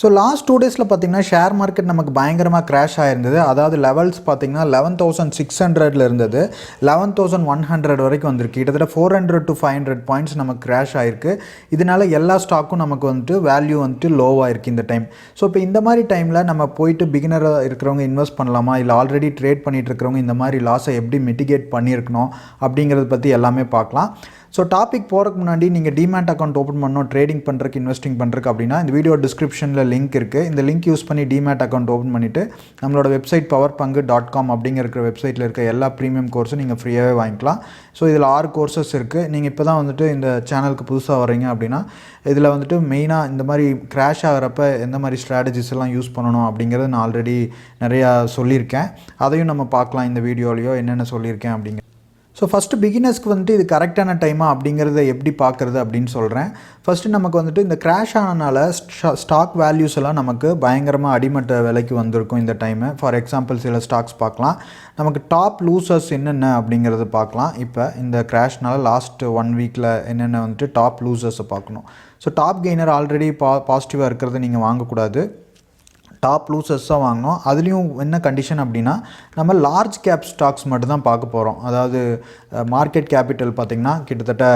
So last 2 டேஸில் பார்த்தீங்கன்னா share market நமக்கு பயங்கரமாக கிராஷ் ஆகிருந்தது. அதாவது லெவல்ஸ் பார்த்தீங்கன்னா 11,600 இருந்தது 11,100 வரைக்கும் வந்திருக்கு. கிட்டத்தட்ட 400 to 500 பாயிண்ட்ஸ் நமக்கு கிராஷ் ஆகிருக்கு. இதனால எல்லா ஸ்டாக்கும் நமக்கு வந்துட்டு வேல்யூ வந்துட்டு லோவாக இருக்குது இந்த டைம். ஸோ இப்போ இந்த மாதிரி டைமில் நம்ம போயிட்டு பிகினராக இருக்கிறவங்க இன்வெஸ்ட் பண்ணலாமா, இல்லை ஆல்ரெடி ட்ரேட் பண்ணிகிட்டு இருக்கிறவங்க இந்த மாதிரி லாஸை எப்படி மிட்டிகேட் பண்ணியிருக்கணும் அப்படிங்கிறத பற்றி எல்லாமே பார்க்கலாம். ஸோ டாபிக் போகிறதுக்கு முன்னாடி நீங்கள் டிமேட் அக்கௌண்ட் ஓப்பன் பண்ணணும் ட்ரேடிங் பண்ணுறதுக்கு இன்வெஸ்டிங் பண்ணுறதுக்கு அப்படின்னா இந்த வீடியோ டிஸ்கிரிப்ஷனில் லிங்க் இருக்குது. இந்த லிங்க் யூஸ் பண்ணி டிமேட் அக்கௌண்ட் ஓப்பன் பண்ணிவிட்டு நம்மளோட வெப்சைட் powerpangu.com அப்படிங்கிற வெப்சைட்டில் இருக்க எல்லா ப்ரீமியம் கோர்ஸும் நீங்கள் ஃப்ரீயாகவே வாங்கிக்கலாம். ஸோ இதில் 6 கோர்சஸ் இருக்குது. நீங்கள் இப்போ தான் வந்துட்டு இந்த சேனலுக்கு புதுசாக வரீங்க அப்படின்னா இதில் வந்துட்டு மெயினாக இந்த மாதிரி கிராஷ் ஆகிறப்ப எந்த மாதிரி ஸ்ட்ராட்டஜிஸ் எல்லாம் யூஸ் பண்ணணும் அப்படிங்கிறத நான் ஆல்ரெடி நிறையா சொல்லியிருக்கேன். அதையும் நம்ம பார்க்கலாம் இந்த வீடியோலையோ என்னென்ன சொல்லியிருக்கேன் அப்படிங்கிற. ஸோ ஃபஸ்ட்டு பிகினர்ஸ்க்கு வந்துட்டு இது கரெக்டான டைமா அப்படிங்கிறத எப்படி பார்க்குறது அப்படின்னு சொல்கிறேன். ஃபஸ்ட்டு நமக்கு வந்துட்டு இந்த கிராஷ் ஆனனால ஸ்டாக் வேல்யூஸ் எல்லாம் நமக்கு பயங்கரமாக அடிமட்ட விலைக்கு வந்திருக்கும் இந்த டைமு. ஃபார் எக்ஸாம்பிள் சில ஸ்டாக்ஸ் பார்க்கலாம். நமக்கு டாப் லூசர்ஸ் என்னென்ன அப்படிங்கிறது பார்க்கலாம். இப்போ இந்த கிராஷ்னால லாஸ்ட் 1 வீக்கில் என்னென்ன வந்துட்டு டாப் லூசர்ஸை பார்க்கணும். ஸோ டாப் கெய்னர் ஆல்ரெடி பாசிட்டிவாக இருக்கிறத நீங்கள் வாங்கக்கூடாது, டாப் லூசர்ஸாக வாங்கணும். அதுலேயும் என்ன கண்டிஷன் அப்படின்னா நம்ம லார்ஜ் கேப் ஸ்டாக்ஸ் மட்டும் தான் பார்க்க போகிறோம். அதாவது மார்க்கெட் கேபிட்டல் பார்த்திங்கன்னா கிட்டத்தட்ட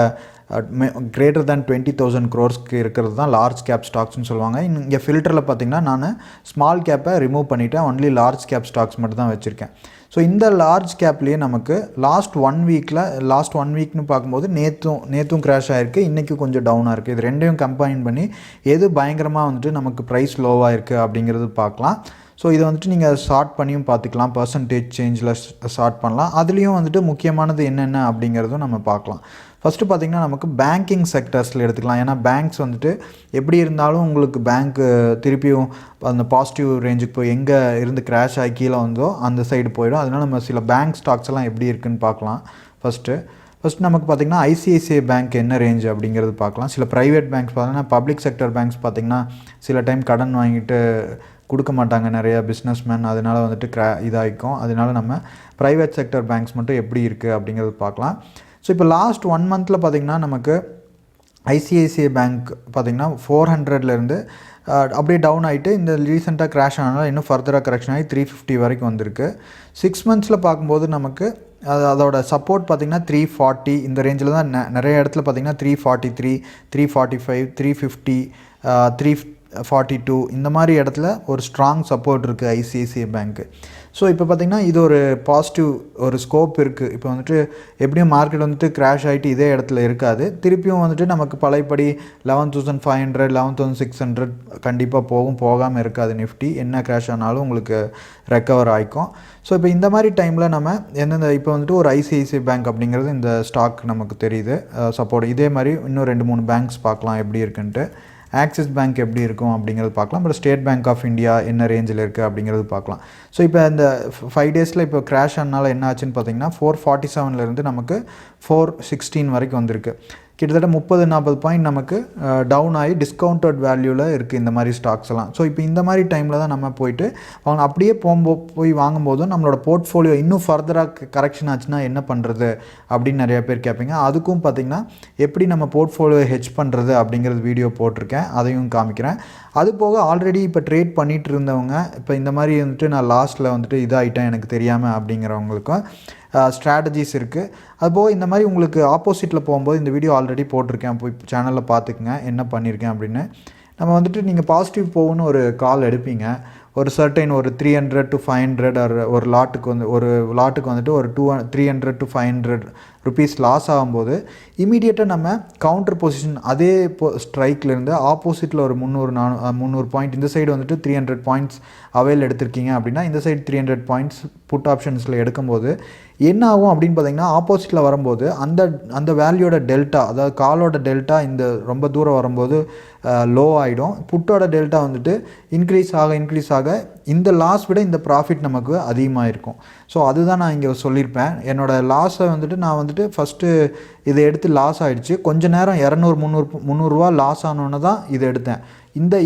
கிரேட்டர் தேன் 20,000 crores இருக்கிறது தான் லார்ஜ் கேப் ஸ்டாக்ஸ்னு சொல்லுவாங்க. இங்கே ஃபில்டரில் பார்த்திங்கன்னா நான் ஸ்மால் கேப்பை ரிமூவ் பண்ணிவிட்டேன், ஒன்லி லார்ஜ் கேப் ஸ்டாக்ஸ் மட்டும் தான் வச்சுருக்கேன். ஸோ இந்த லார்ஜ் கேப்லேயே நமக்கு லாஸ்ட் 1 வீக்னு பார்க்கும்போது நேற்றும் கிராஷ் ஆகிருக்கு, இன்றைக்கி கொஞ்சம் டவுனாக இருக்குது. இது ரெண்டையும் கம்பைன் பண்ணி எது பயங்கரமாக வந்துட்டு நமக்கு ப்ரைஸ் லோவாக இருக்குது அப்படிங்கிறது பார்க்கலாம். ஸோ இதை வந்துட்டு நீங்கள் ஷார்ட் பண்ணியும் பார்த்துக்கலாம், பர்சன்டேஜ் சேஞ்சில் ஷார்ட் பண்ணலாம். அதுலேயும் வந்துட்டு முக்கியமானது என்னென்ன அப்படிங்கிறதும் நம்ம பார்க்கலாம். ஃபஸ்ட்டு பார்த்திங்கன்னா நமக்கு பேங்கிங் செக்டர்ஸில் எடுத்துக்கலாம். ஏன்னா பேங்க்ஸ் வந்துட்டு எப்படி இருந்தாலும் உங்களுக்கு பேங்க்கு திருப்பியும் அந்த பாசிட்டிவ் ரேஞ்சுக்கு போய் எங்கே இருந்து கிராஷ் ஆகி கீழே வந்தோ அந்த சைடு போயிடும். அதனால் நம்ம சில பேங்க் ஸ்டாக்ஸ் எல்லாம் எப்படி இருக்குதுன்னு பார்க்கலாம். ஃபஸ்ட்டு நமக்கு பார்த்திங்கன்னா ஐசிஐசிஐ பேங்க் என்ன ரேஞ்ச் அப்படிங்கிறது பார்க்கலாம். சில ப்ரைவேட் பேங்க்ஸ் பார்த்திங்கன்னா பப்ளிக் செக்டர் பேங்க்ஸ் பார்த்திங்கன்னா சில டைம் கடன் வாங்கிட்டு கொடுக்க மாட்டாங்க நிறையா பிஸ்னஸ்மேன், அதனால் வந்துட்டு இதாகிக்கும். அதனால நம்ம ப்ரைவேட் செக்டர் பேங்க்ஸ் மட்டும் எப்படி இருக்குது அப்படிங்கிறது பார்க்கலாம். ஸோ இப்போ லாஸ்ட் 1 மந்தில் பார்த்திங்கன்னா நமக்கு ஐசிஐசிஐ பேங்க் பார்த்திங்கன்னா 400லேருந்து அப்படியே டவுன் ஆகிட்டு இந்த ரீசெண்டாக கிராஷ் ஆனாலும் இன்னும் ஃபர்தராக கரெக்ஷன் ஆகி 350 வரைக்கும் வந்திருக்கு. 6 மந்த்ஸில் பார்க்கும்போது நமக்கு அதோட சப்போர்ட் பார்த்திங்கன்னா 340 இந்த ரேஞ்சில் தான். நிறைய இடத்துல பார்த்திங்கன்னா 343, 345, 350, 342 இந்த மாதிரி இடத்துல ஒரு ஸ்ட்ராங் சப்போர்ட் இருக்குது ஐசிஐசிஐ பேங்க்கு. ஸோ இப்போ பார்த்திங்கன்னா இது ஒரு பாசிட்டிவ் ஒரு ஸ்கோப் இருக்குது. இப்போ வந்துட்டு எப்படியும் மார்க்கெட் வந்துட்டு கிராஷ் ஆகிட்டு இதே இடத்துல இருக்காது, திருப்பியும் வந்துட்டு நமக்கு பழையபடி 11,500, 11,600 கண்டிப்பாக போகாமல் இருக்காது. நிஃப்டி என்ன கிராஷ் ஆனாலும் உங்களுக்கு ரெக்கவர் ஆகிக்கும். ஸோ இப்போ இந்த மாதிரி டைமில் நம்ம எந்தெந்த இப்போ வந்துட்டு ஒரு ஐசிஐசிஐ பேங்க் அப்படிங்கிறது இந்த ஸ்டாக் நமக்கு தெரியுது சப்போர்ட். இதே மாதிரி இன்னும் 2-3 பேங்க்ஸ் பார்க்கலாம் எப்படி இருக்குன்ட்டு. ஆக்சிஸ் பேங்க் எப்படி இருக்கும் அப்படிங்கிறது பார்க்கலாம். But State Bank of India என்ன ரேஞ்சில் இருக்குது அப்படிங்கிறது பார்க்கலாம். ஸோ இப்போ இந்த 5 டேஸில் இப்போ கிராஷ் ஆனால என்ன ஆச்சுன்னு பார்த்தீங்கன்னா 447லேருந்து நமக்கு 416 வரைக்கும் வந்திருக்கு. கிட்டத்தட்ட 30-40 பாயிண்ட் நமக்கு டவுன் ஆகி டிஸ்கவுண்டட் வேல்யூவில் இருக்குது இந்த மாதிரி ஸ்டாக்ஸ் எல்லாம். ஸோ இப்போ இந்த மாதிரி டைமில் தான் நம்ம போயிட்டு அப்படியே போய் வாங்கும்போதும் நம்மளோட போர்ட்ஃபோலியோ இன்னும் ஃபர்தராக கரெக்ஷன் ஆச்சுன்னா என்ன பண்ணுறது அப்படின்னு நிறையா பேர் கேட்பீங்க. அதுக்கும் பார்த்திங்கன்னா எப்படி நம்ம போர்ட்ஃபோலியோ ஹெட்ஜ் பண்ணுறது அப்படிங்கிறது வீடியோ போட்டிருக்கேன், அதையும் காமிக்கிறேன். அது போக ஆல்ரெடி இப்போ ட்ரேட் பண்ணிகிட்டு இருந்தவங்க இப்போ இந்த மாதிரி வந்துட்டு நான் லாஸ்ட்டில் வந்துட்டு இதாகிட்டேன் எனக்கு தெரியாமல் அப்படிங்கிறவங்களுக்கும் ஸ்ட்ராட்டஜிஸ் இருக்குது. அதுபோக இந்த மாதிரி உங்களுக்கு ஆப்போசிட்டில் போகும்போது இந்த வீடியோ ஆல்ரெடி போட்டிருக்கேன், போய் சேனலில் பார்த்துக்குங்க என்ன பண்ணியிருக்கேன் அப்படின்னு. நம்ம வந்துட்டு நீங்கள் பாசிட்டிவ் போகுன்னு ஒரு கால் எடுப்பீங்க, ஒரு சர்டைன் ஒரு 300 to 500 ஒரு லாட்டுக்கு வந்துட்டு ஒரு 300 to 500 ருபீஸ் லாஸ் ஆகும்போது இமீடியட்டாக நம்ம கவுண்டர் பொசிஷன் அதே ஸ்ட்ரைக்லேருந்து ஆப்போசிட்டில் ஒரு 300 பாயிண்ட் இந்த சைடு வந்துட்டு 300 பாயிண்ட்ஸ் அவைல் எடுத்திருக்கீங்க அப்படின்னா இந்த சைடு 300 பாயிண்ட்ஸ் புட் ஆப்ஷன்ஸில் எடுக்கும்போது என்ன ஆகும் அப்படின்னு பார்த்தீங்கன்னா ஆப்போசிட்டில் வரும்போது அந்த வேல்யூட டெல்டா, அதாவது காலோட டெல்டா இந்த ரொம்ப தூரம் வரும்போது லோ ஆகிடும். புட்டோட டெல்டா வந்துட்டு இன்க்ரீஸ் ஆக இந்த லாஸ் விட இந்த ப்ராஃபிட் நமக்கு அதிகமாக இருக்கும். ஸோ அதுதான் நான் இங்கே சொல்லியிருப்பேன். என்னோடய லாஸை வந்துட்டு நான் வந்துட்டு ஃபஸ்ட்டு இதை எடுத்து லாஸ் ஆகிடுச்சு, கொஞ்ச நேரம் 200-300 ரூபா லாஸ் ஆனோன்னு தான் இதை எடுத்தேன்.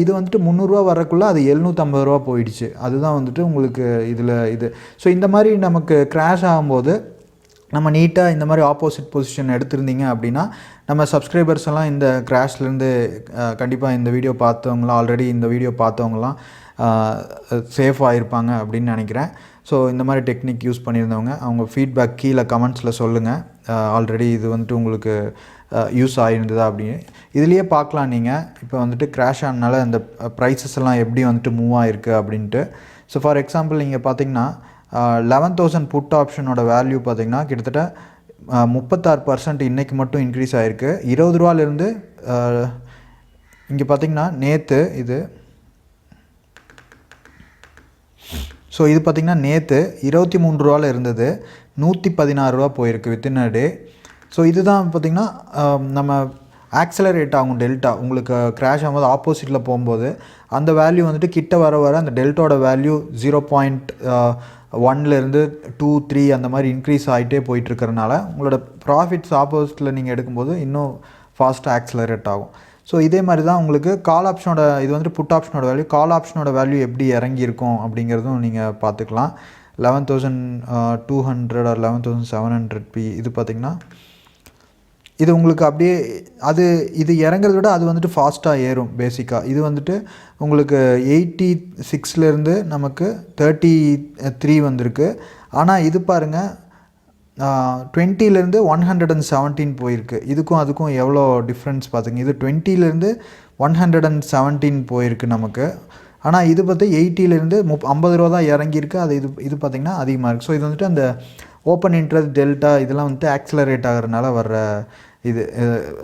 இது வந்துட்டு 300 ரூபா வரக்குள்ளே அது 750 ரூபா போயிடுச்சு. அதுதான் வந்துட்டு உங்களுக்கு இதில் இது. ஸோ இந்த மாதிரி நமக்கு கிராஷ் ஆகும்போது நம்ம நீட்டாக இந்த மாதிரி ஆப்போசிட் பொசிஷன் எடுத்திருந்தீங்க அப்படின்னா நம்ம சப்ஸ்கிரைபர்ஸ் எல்லாம் இந்த கிராஷ்லேருந்து கண்டிப்பாக இந்த வீடியோ பார்த்தவங்களாம் ஆல்ரெடி இந்த வீடியோ பார்த்தவங்களாம் சேஃபாக இருப்பாங்க அப்படின்னு நினைக்கிறேன். ஸோ இந்த மாதிரி டெக்னிக் யூஸ் பண்ணியிருந்தவங்க அவங்க ஃபீட்பேக் கீழே கமெண்ட்ஸில் சொல்லுங்கள். ஆல்ரெடி இது வந்துட்டு உங்களுக்கு யூஸ் ஆகிருந்ததா அப்படின்னு. இதுலேயே பார்க்கலாம் நீங்கள் இப்போ வந்துட்டு கிராஷ் ஆனதுனால அந்த ப்ரைஸஸ் எல்லாம் எப்படி வந்துட்டு மூவ் ஆகிருக்கு அப்படின்ட்டு. ஸோ ஃபார் எக்ஸாம்பிள் நீங்கள் பார்த்தீங்கன்னா 11,000 புட் ஆப்ஷனோட வேல்யூ பார்த்திங்கன்னா கிட்டத்தட்ட 36% இன்றைக்கி மட்டும் இன்க்ரீஸ் ஆகிருக்கு. 20 ரூபாலேருந்து இங்கே பார்த்திங்கன்னா நேற்று இது ஸோ இது பார்த்திங்கன்னா நேற்று 23 ரூபாவில் இருந்தது 116 ரூபா போயிருக்கு வித்தின் அ டே. ஸோ இதுதான் பார்த்திங்கன்னா நம்ம ஆக்சலரேட் ஆகும் டெல்டா உங்களுக்கு கிராஷ் ஆகும்போது ஆப்போசிட்டில் போகும்போது அந்த வேல்யூ வந்துட்டு கிட்ட வர அந்த டெல்டாவோட வேல்யூ 0.1லேருந்து 2, 3 அந்த மாதிரி இன்க்ரீஸ் ஆகிட்டே போயிட்டுருக்கிறனால உங்களோட ப்ராஃபிட்ஸ் ஆப்போசிட்டில் நீங்கள் எடுக்கும்போது இன்னும் ஃபாஸ்ட்டாக ஆக்சலரேட் ஆகும். ஸோ இதே மாதிரி தான் உங்களுக்கு கால் ஆப்ஷனோட இது வந்துட்டு புட் ஆப்ஷனோட வேல்யூ கால் ஆப்ஷனோட வேல்யூ எப்படி இறங்கியிருக்கும் அப்படிங்கிறதும் நீங்கள் பார்த்துக்கலாம். 11,200 or 11,700 P இது பார்த்திங்கன்னா இது உங்களுக்கு அப்படியே இது இறங்கிறத விட அது வந்துட்டு ஃபாஸ்ட்டாக ஏறும் பேசிக்காக. இது வந்துட்டு உங்களுக்கு 86லேருந்து நமக்கு 33 வந்திருக்கு. ஆனால் இது பாருங்கள் 20லேருந்து 117 போயிருக்கு. இதுக்கும் அதுக்கும் எவ்வளோ டிஃப்ரென்ஸ் பார்த்துங்க. இது 20லேருந்து 117 போயிருக்கு நமக்கு. ஆனால் இது பார்த்தா 80லேருந்து 50 ரூபா தான் இறங்கியிருக்கு. அது இது பார்த்திங்கன்னா அதிகமாக இருக்குது. ஸோ இது வந்துட்டு அந்த ஓப்பன் இன்ட்ரெஸ்ட் டெல்டா இதெல்லாம் வந்துட்டு ஆக்சலரேட் ஆகிறதுனால வர்ற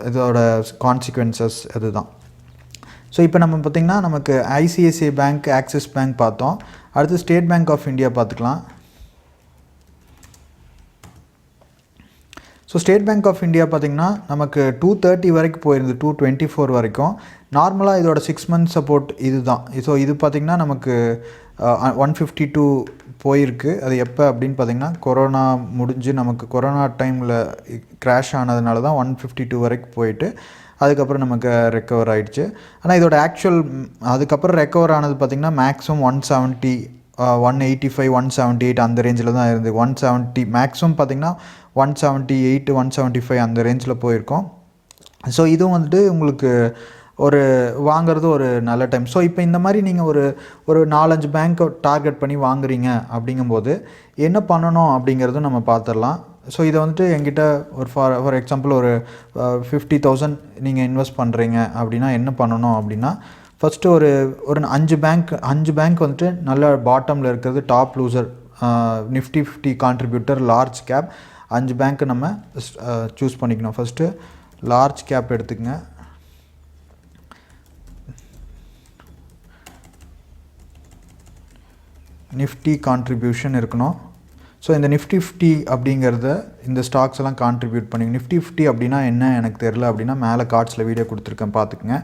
இதோட கான்சிக்வன்சஸ் இதுதான். ஸோ இப்போ நம்ம பார்த்திங்கன்னா நமக்கு ஐசிஐசிஐ பேங்க் ஆக்சிஸ் பேங்க் பார்த்தோம். அடுத்து ஸ்டேட் பேங்க் ஆஃப் இந்தியா பார்த்துக்கலாம். So State Bank of India பார்த்திங்கன்னா நமக்கு 230 வரைக்கும் போயிருந்து 224 வரைக்கும். நார்மலாக இதோட 6 month சப்போர்ட் இது தான். ஸோ இது பார்த்திங்கன்னா நமக்கு 152 போயிருக்கு. அது எப்போ அப்படின்னு பார்த்திங்கன்னா கொரோனா முடிஞ்சு நமக்கு கொரோனா டைமில் கிராஷ் ஆனதுனால தான் 152 வரைக்கும் போயிட்டு அதுக்கப்புறம் நமக்கு ரெக்கவர் ஆகிடுச்சு. ஆனால் இதோட ஆக்சுவல் அதுக்கப்புறம் ரெக்கவர் ஆனது பார்த்திங்கன்னா மேக்ஸிமம் 170, 185, 178 அந்த ரேஞ்சில் தான் இருந்து 170 மேக்ஸிமம் பார்த்திங்கன்னா 178, 175 அந்த ரேஞ்சில் போயிருக்கோம். ஸோ இதுவும் வந்துட்டு உங்களுக்கு ஒரு வாங்கிறது ஒரு நல்ல டைம். ஸோ இப்போ இந்த மாதிரி நீங்கள் ஒரு 4-5 பேங்க்கை டார்கெட் பண்ணி வாங்குறீங்க அப்படிங்கும்போது என்ன பண்ணணும் அப்படிங்கிறதும் நம்ம பார்த்துடலாம். ஸோ இதை வந்துட்டு என்கிட்ட ஒரு ஃபார் எக்ஸாம்பிள் ஒரு 50,000 நீங்கள் இன்வெஸ்ட் பண்ணுறீங்க அப்படின்னா என்ன பண்ணணும் அப்படின்னா ஃபஸ்ட்டு ஒரு 5 பேங்க் வந்துட்டு நல்ல பாட்டமில் இருக்கிறது top loser Nifty 50 contributor large cap 5 பேங்க்கு நம்ம சூஸ் பண்ணிக்கணும். ஃபஸ்ட்டு லார்ஜ் கேப் எடுத்துக்கங்க. நிஃப்டி கான்ட்ரிபியூஷன் இருக்கணும். ஸோ இந்த நிஃப்டி 50 அப்படிங்கிறத இந்த ஸ்டாக்ஸ் எல்லாம் கான்ட்ரிபியூட் பண்ணிங்க. நிஃப்டி 50 அப்படின்னா என்ன எனக்கு தெரில அப்படின்னா மேலே கார்ட்ஸில் வீடியோ கொடுத்துருக்கேன் பார்த்துக்குங்க.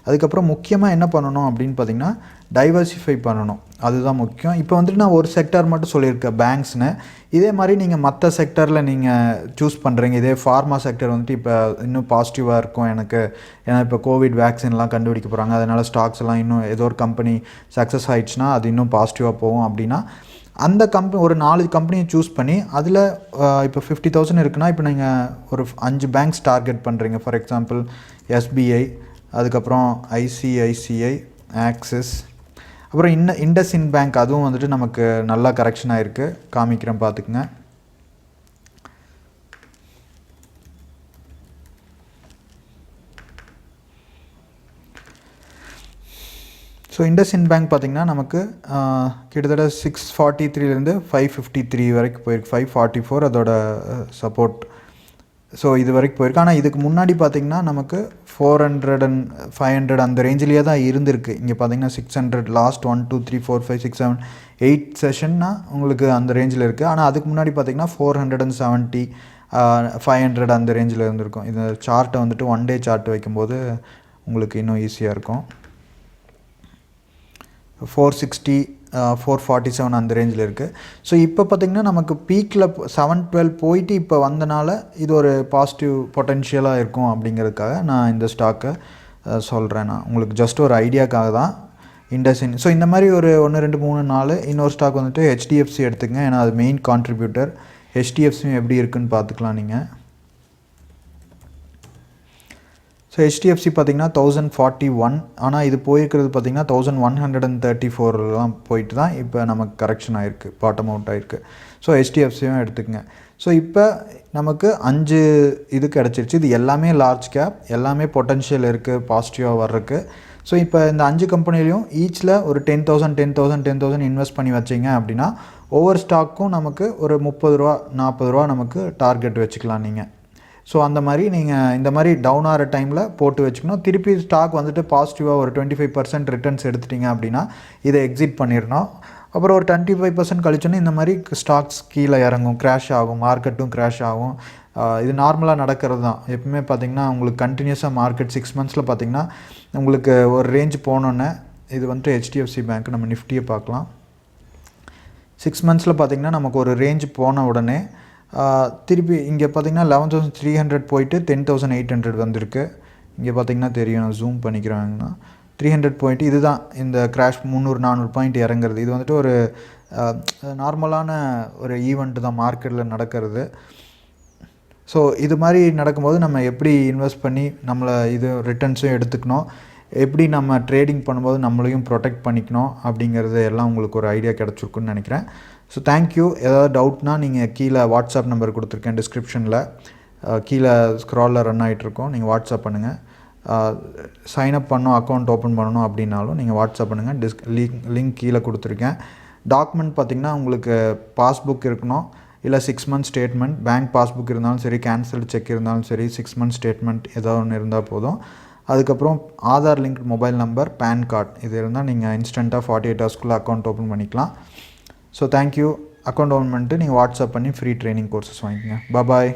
அதுக்கப்புறம் முக்கியமாக என்ன பண்ணணும் அப்படின்னு பார்த்திங்கன்னா டைவர்சிஃபை பண்ணணும். அதுதான் முக்கியம். இப்போ வந்துட்டு நான் ஒரு செக்டார் மட்டும் சொல்லியிருக்கேன் பேங்க்ஸ்னு. இதே மாதிரி நீங்கள் மற்ற செக்டரில் நீங்கள் சூஸ் பண்ணுறீங்க. இதே ஃபார்மா செக்டர் வந்துட்டு இப்போ இன்னும் பாசிட்டிவாக இருக்கும் எனக்கு. ஏன்னா இப்போ கோவிட் வேக்சின்லாம் கண்டுபிடிக்க போகிறாங்க. அதனால் ஸ்டாக்ஸ் எல்லாம் இன்னும் ஏதோ ஒரு கம்பெனி சக்ஸஸ் ஆகிடுச்சுன்னா அது இன்னும் பாசிட்டிவாக போகும் அப்படின்னா அந்த ஒரு 4 கம்பெனியை சூஸ் பண்ணி அதில் இப்போ 50,000 இருக்குன்னா இப்போ நீங்கள் ஒரு 5 பேங்க்ஸ் டார்கெட் பண்ணுறீங்க. ஃபார் எக்ஸாம்பிள் எஸ்பிஐ, அதுக்கப்புறம் ஐசிஐசிஐ, ஆக்சிஸ், அப்புறம் இண்டஸ்இண்ட் பேங்க் அதுவும் வந்துட்டு நமக்கு நல்லா கரெக்ஷன் ஆகிருக்கு. காமிக்கிறேன் பார்த்துக்குங்க. ஸோ இண்டஸ்இண்ட் பேங்க் பார்த்திங்கன்னா நமக்கு கிட்டத்தட்ட 643லேருந்து 553 வரைக்கும் போயிருக்கு. 544 அதோட சப்போர்ட். ஸோ இது வரைக்கும் போயிருக்கு. ஆனால் இதுக்கு முன்னாடி பார்த்திங்கன்னா நமக்கு 400 and 500 அந்த ரேஞ்சிலேயே தான் இருந்திருக்கு. இங்கே பார்த்திங்கன்னா 600 லாஸ்ட் 1, 2, 3, 4, 5, 6, 7, 8 செஷன்னா உங்களுக்கு அந்த ரேஞ்சில் இருக்குது. ஆனால் அதுக்கு முன்னாடி பார்த்திங்கன்னா 470, 500 அந்த ரேஞ்சில் இருந்திருக்கும். இந்த சார்ட்டை வந்துட்டு 1 day சார்ட் வைக்கும்போது உங்களுக்கு இன்னும் ஈஸியாக இருக்கும். 460, 447 அந்த ரேஞ்சில் இருக்குது. ஸோ இப்போ பார்த்திங்கன்னா நமக்கு பீக்கில் 712 போயிட்டு இப்போ வந்தனால இது ஒரு பாசிட்டிவ் பொட்டென்ஷியலாக இருக்கும் அப்படிங்கிறதுக்காக நான் இந்த ஸ்டாக்கை சொல்கிறேன். நான் உங்களுக்கு ஜஸ்ட் ஒரு ஐடியாக்காக தான் இண்டஸ்இண்ட். ஸோ இந்த மாதிரி ஒரு 1, 2, 3, 4 இன்னொரு ஸ்டாக் வந்துட்டு ஹெச்டிஎஃப்சி எடுத்துக்கங்க. ஏன்னா அது மெயின் கான்ட்ரிபியூட்டர். ஹெச்டிஎஃப்சியும் எப்படி இருக்குன்னு பார்த்துக்கலாம் நீங்கள். ஸோ ஹெச்டிஎஃப்சி பார்த்திங்கன்னா 1041, ஆனால் இது போயிருக்கிறது பார்த்திங்கன்னா 1134 போயிட்டு தான் இப்போ நமக்கு கரெக்ஷன் ஆகிருக்கு, பாட்டம் அவுட் ஆகிருக்கு. ஸோ ஹெச்டிஎஃப்சியும் எடுத்துக்கங்க. ஸோ இப்போ நமக்கு 5 இது கிடச்சிருச்சு. இது எல்லாமே லார்ஜ் கேப், எல்லாமே பொட்டன்ஷியல் இருக்குது பாசிட்டிவாக வர்றதுக்கு. ஸோ இப்போ இந்த 5 கம்பெனிலையும் ஈச்சில் ஒரு 10,000 இன்வெஸ்ட் பண்ணி வச்சிங்க அப்படின்னா ஒவ்வொரு ஸ்டாக்கும் நமக்கு ஒரு 30 ரூபா 40 ரூபா நமக்கு டார்கெட் வச்சுக்கலாம் நீங்கள். ஸோ அந்த மாதிரி நீங்கள் இந்த மாதிரி டவுன் ஆகிற டைமில் போட்டு வச்சுக்கணும். திருப்பி ஸ்டாக் வந்துட்டு பாசிட்டிவாக ஒரு 25% ரிட்டர்ன்ஸ் எடுத்துட்டிங்க அப்படின்னா இதை எக்ஸிட் பண்ணிடணும். அப்புறம் ஒரு 25% கழிச்சோன்னே இந்த மாதிரி ஸ்டாக்ஸ் கீழே இறங்கும், க்ராஷ் ஆகும், மார்க்கெட்டும் க்ராஷ் ஆகும். இது நார்மலாக நடக்கிறது தான். எப்பவுமே பார்த்திங்கன்னா உங்களுக்கு கண்டினியூஸாக மார்க்கெட் 6 மந்த்ஸில் பார்த்திங்கன்னா உங்களுக்கு ஒரு ரேஞ்ச் போனோன்னே, இது வந்துட்டு ஹெச்டிஎஃப்சி பேங்க், நம்ம நிஃப்டியை பார்க்கலாம். 6 மந்த்ஸில் பார்த்திங்கன்னா நமக்கு ஒரு ரேஞ்ச் போன உடனே திருப்பி இங்கே பார்த்திங்கன்னா 11,300 போயிட்டு 10,800 வந்திருக்கு. இங்கே பார்த்திங்கன்னா தெரியும், நான் ஜூம் பண்ணிக்கிறாங்கன்னா 300 போயிட்டு இதுதான் இந்த கிராஷ் 300-400 பாயிண்ட் இறங்குறது. இது வந்துட்டு ஒரு நார்மலான ஒரு ஈவெண்ட் தான் மார்க்கெட்டில் நடக்கிறது. ஸோ இது மாதிரி நடக்கும்போது நம்ம எப்படி இன்வெஸ்ட் பண்ணி நம்மளை இது ரிட்டர்ன்ஸும் எடுத்துக்கணும், எப்படி நம்ம ட்ரேடிங் பண்ணும்போது நம்மளையும் ப்ரொடெக்ட் பண்ணிக்கணும் அப்படிங்கிறது எல்லாம் உங்களுக்கு ஒரு ஐடியா கிடச்சிருக்குன்னு நினைக்கிறேன். So thank you. ஏதாவது டவுட்னால் நீங்கள் கீழே வாட்ஸ்அப் நம்பர் கொடுத்துருக்கேன் டிஸ்கிரிப்ஷனில், கீழே ஸ்க்ராலில் ரன் ஆகிட்ருக்கோம், நீங்கள் வாட்ஸ்அப் பண்ணுங்கள். சைன்அப் பண்ணணும், அக்கௌண்ட் ஓப்பன் பண்ணணும் அப்படின்னாலும் நீங்கள் வாட்ஸ்அப் பண்ணுங்கள். லிங்க் கீழே கொடுத்துருக்கேன். டாக்குமெண்ட் பார்த்திங்கன்னா உங்களுக்கு பாஸ்புக் இருக்கணும், இல்லை 6 மந்த் ஸ்டேட்மெண்ட், பேங்க் பாஸ்புக் இருந்தாலும் சரி, கேன்சல்டு செக் இருந்தாலும் சரி, 6 மந்த் ஸ்டேட்மெண்ட் ஏதாவது ஒன்று இருந்தால் போதும். அதுக்கப்புறம் Aadhaar link mobile number, PAN card, இது இருந்தால் நீங்கள் இன்ஸ்டண்ட்டாக 48 ஹவர்ஸ்க்குள்ளே அக்கௌண்ட் ஓப்பன் பண்ணிக்கலாம். So thank you. அக்கௌண்ட் ஓப்பன் பண்ணிட்டு நீங்கள் வாட்ஸ்அப் பண்ணி ஃப்ரீ ட்ரைனிங் கோர்சஸ் வாங்கிக்கோங்க. பாய்.